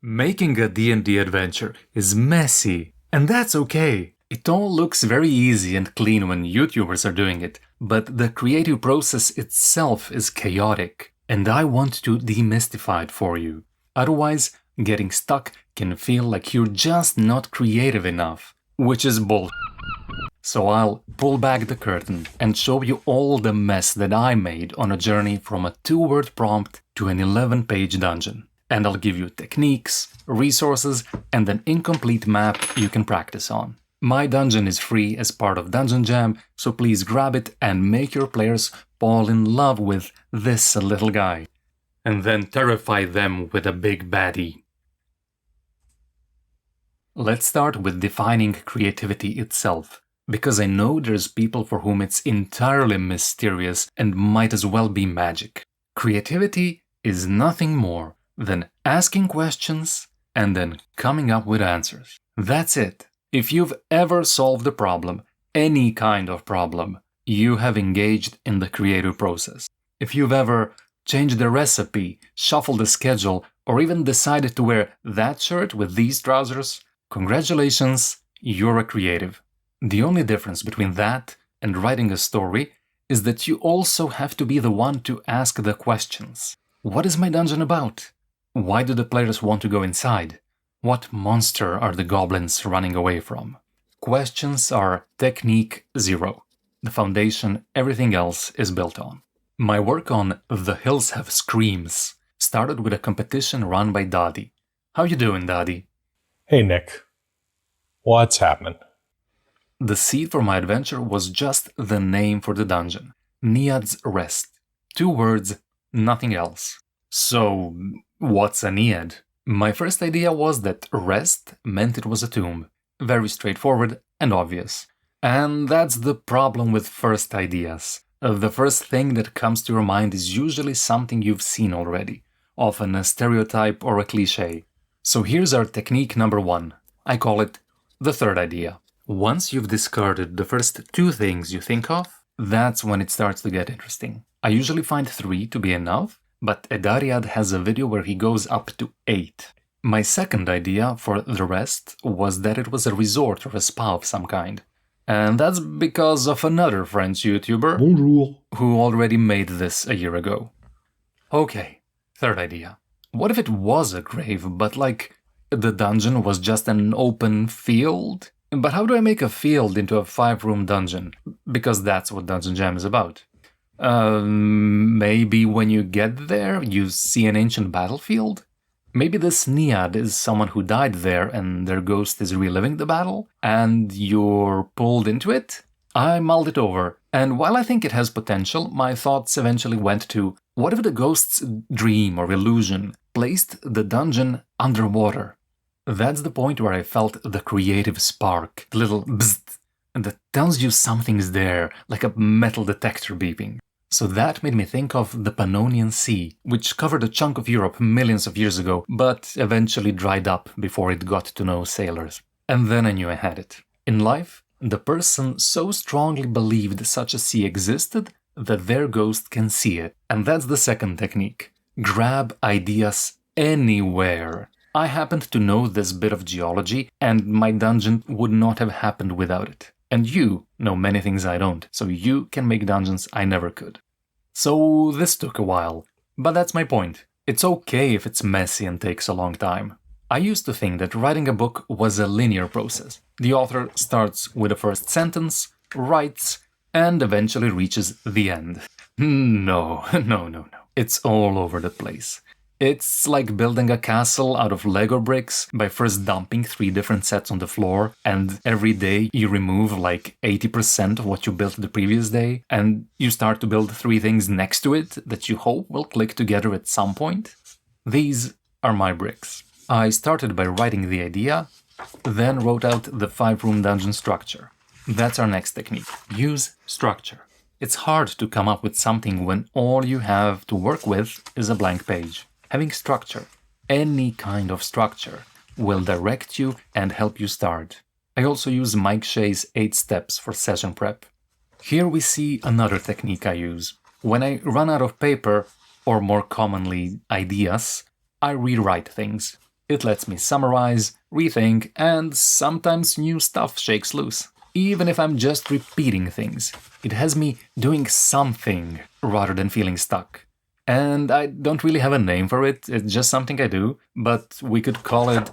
Making a D&D adventure is messy, and that's okay. It all looks very easy and clean when YouTubers are doing it, but the creative process itself is chaotic, and I want to demystify it for you. Otherwise, getting stuck can feel like you're just not creative enough, which is bull. So I'll pull back the curtain and show you all the mess that I made on a journey from a 2-word prompt to an 11-page dungeon. And I'll give you techniques, resources, and an incomplete map you can practice on. My dungeon is free as part of Dungeon Jam, so please grab it and make your players fall in love with this little guy. And then terrify them with a big baddie. Let's start with defining creativity itself, because I know there's people for whom it's entirely mysterious and might as well be magic. Creativity is nothing more than asking questions and then coming up with answers. That's it. If you've ever solved a problem, any kind of problem, you have engaged in the creative process. If you've ever changed a recipe, shuffled a schedule, or even decided to wear that shirt with these trousers, congratulations, you're a creative. The only difference between that and writing a story is that you also have to be the one to ask the questions. What is my dungeon about? Why do the players want to go inside? What monster are the goblins running away from? Questions are technique 0, the foundation everything else is built on. My work on The Hills Have Screams started with a competition run by Dadi. How you doing, Dadi? Hey Nick, what's happening? The seed for my adventure was just the name for the dungeon, Niad's Rest. 2 words, nothing else. So, what's a Niad? My first idea was that rest meant it was a tomb. Very straightforward and obvious. And that's the problem with first ideas. The first thing that comes to your mind is usually something you've seen already, often a stereotype or a cliché. So here's our technique number 1. I call it the third idea. Once you've discarded the first 2 things you think of, that's when it starts to get interesting. I usually find 3 to be enough, but Edariad has a video where he goes up to 8. My second idea for the rest was that it was a resort or a spa of some kind. And that's because of another French YouTuber Bonjour. who already made this a year ago. Okay, third idea. What if it was a grave, but like the dungeon was just an open field? But how do I make a field into a 5-room dungeon? Because that's what Dungeon Jam is about. Maybe when you get there, you see an ancient battlefield? Maybe this Niad is someone who died there and their ghost is reliving the battle, and you're pulled into it? I mulled it over, and while I think it has potential, my thoughts eventually went to, what if the ghost's dream or illusion placed the dungeon underwater? That's the point where I felt the creative spark, the little bzzzt, that tells you something's there, like a metal detector beeping. So that made me think of the Pannonian Sea, which covered a chunk of Europe millions of years ago, but eventually dried up before it got to know sailors. And then I knew I had it. In life, the person so strongly believed such a sea existed that their ghost can see it. And that's the second technique. Grab ideas anywhere. I happened to know this bit of geology, and my dungeon would not have happened without it. And you know many things I don't, so you can make dungeons I never could. So this took a while, but that's my point. It's okay if it's messy and takes a long time. I used to think that writing a book was a linear process. The author starts with a first sentence, writes, and eventually reaches the end. No. It's all over the place. It's like building a castle out of Lego bricks by first dumping 3 different sets on the floor, and every day you remove like 80% of what you built the previous day, and you start to build 3 things next to it that you hope will click together at some point. These are my bricks. I started by writing the idea, then wrote out the 5-room dungeon structure. That's our next technique. Use structure. It's hard to come up with something when all you have to work with is a blank page. Having structure, any kind of structure, will direct you and help you start. I also use Mike Shea's 8 steps for session prep. Here we see another technique I use. When I run out of paper, or more commonly ideas, I rewrite things. It lets me summarize, rethink, and sometimes new stuff shakes loose. Even if I'm just repeating things, it has me doing something rather than feeling stuck. And I don't really have a name for it, it's just something I do, but we could call it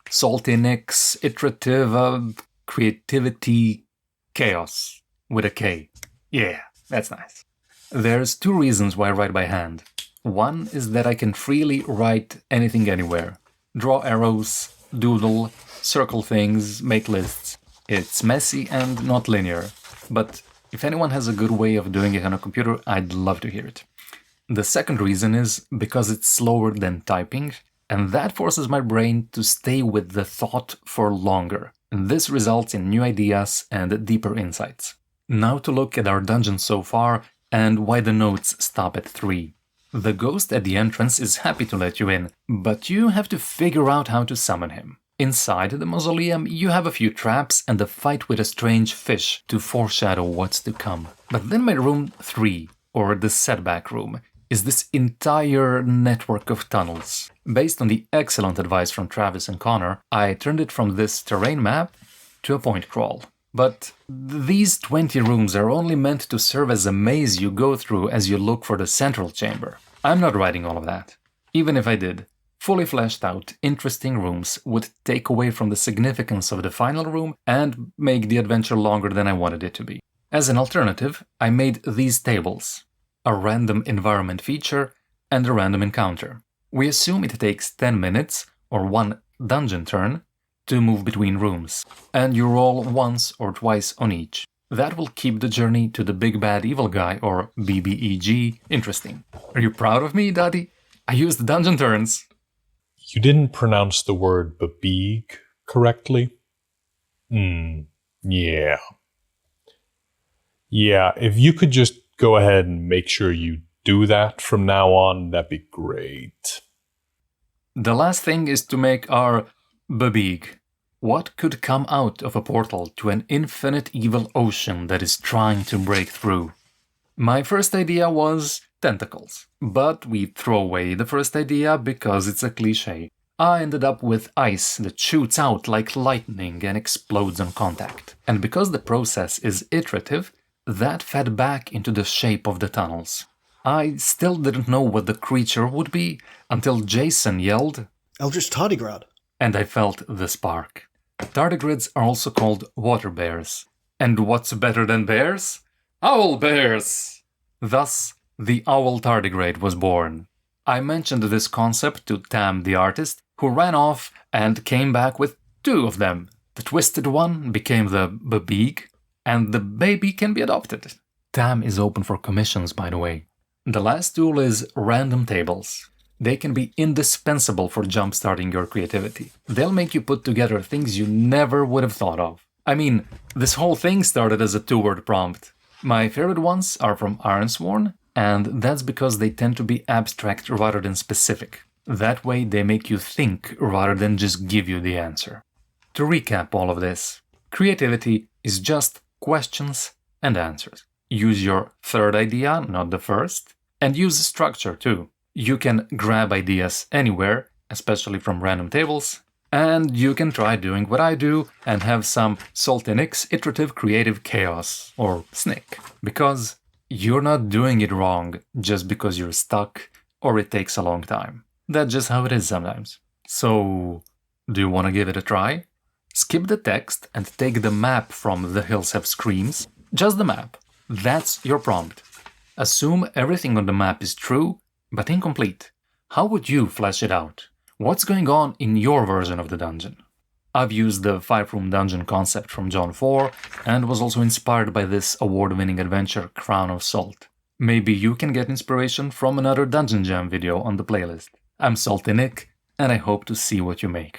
Salty Nick's Iterative Creativity Chaos with a K. Yeah, that's nice. There's 2 reasons why I write by hand. One is that I can freely write anything anywhere. Draw arrows, doodle, circle things, make lists. It's messy and not linear, but if anyone has a good way of doing it on a computer, I'd love to hear it. The second reason is because it's slower than typing, and that forces my brain to stay with the thought for longer. And this results in new ideas and deeper insights. Now to look at our dungeon so far and why the notes stop at 3. The ghost at the entrance is happy to let you in, but you have to figure out how to summon him. Inside the mausoleum, you have a few traps and a fight with a strange fish to foreshadow what's to come. But then my room 3, or the setback room, is this entire network of tunnels. Based on the excellent advice from Travis and Connor, I turned it from this terrain map to a point crawl. But these 20 rooms are only meant to serve as a maze you go through as you look for the central chamber. I'm not writing all of that. Even if I did, fully fleshed out, interesting rooms would take away from the significance of the final room and make the adventure longer than I wanted it to be. As an alternative, I made these tables. A random environment feature and a random encounter. We assume it takes 10 minutes, or 1 dungeon turn, to move between rooms, and you roll once or twice on each. That will keep the journey to the Big Bad Evil Guy, or BBEG, interesting. Are you proud of me, Daddy? I used dungeon turns. You didn't pronounce the word babeeg correctly? Yeah. Yeah, if you could just go ahead and make sure you do that from now on, that'd be great. The last thing is to make our babeeg. What could come out of a portal to an infinite evil ocean that is trying to break through? My first idea was tentacles, but we throw away the first idea because it's a cliché. I ended up with ice that shoots out like lightning and explodes on contact. And because the process is iterative, that fed back into the shape of the tunnels. I still didn't know what the creature would be until Jason yelled, Eldritch Tardigrade. And I felt the spark. Tardigrades are also called water bears. And what's better than bears? Owl bears! Thus, the owl tardigrade was born. I mentioned this concept to Tam the artist, who ran off and came back with 2 of them. The twisted one became the babeeg, and the baby can be adopted. Tam is open for commissions, by the way. The last tool is random tables. They can be indispensable for jumpstarting your creativity. They'll make you put together things you never would have thought of. I mean, this whole thing started as a 2-word prompt. My favorite ones are from Ironsworn, and that's because they tend to be abstract rather than specific. That way they make you think rather than just give you the answer. To recap all of this, creativity is just questions and answers. Use your third idea, not the first, and use structure too. You can grab ideas anywhere, especially from random tables, and you can try doing what I do and have some Salty Nick's Iterative Creative Chaos, or SNIC, because you're not doing it wrong just because you're stuck or it takes a long time. That's just how it is sometimes. So, do you want to give it a try? Skip the text and take the map from The Hills Have Screams, just the map. That's your prompt. Assume everything on the map is true, but incomplete. How would you flesh it out? What's going on in your version of the dungeon? I've used the 5-room dungeon concept from John 4 and was also inspired by this award-winning adventure Crown of Salt. Maybe you can get inspiration from another Dungeon Jam video on the playlist. I'm Salty Nick, and I hope to see what you make.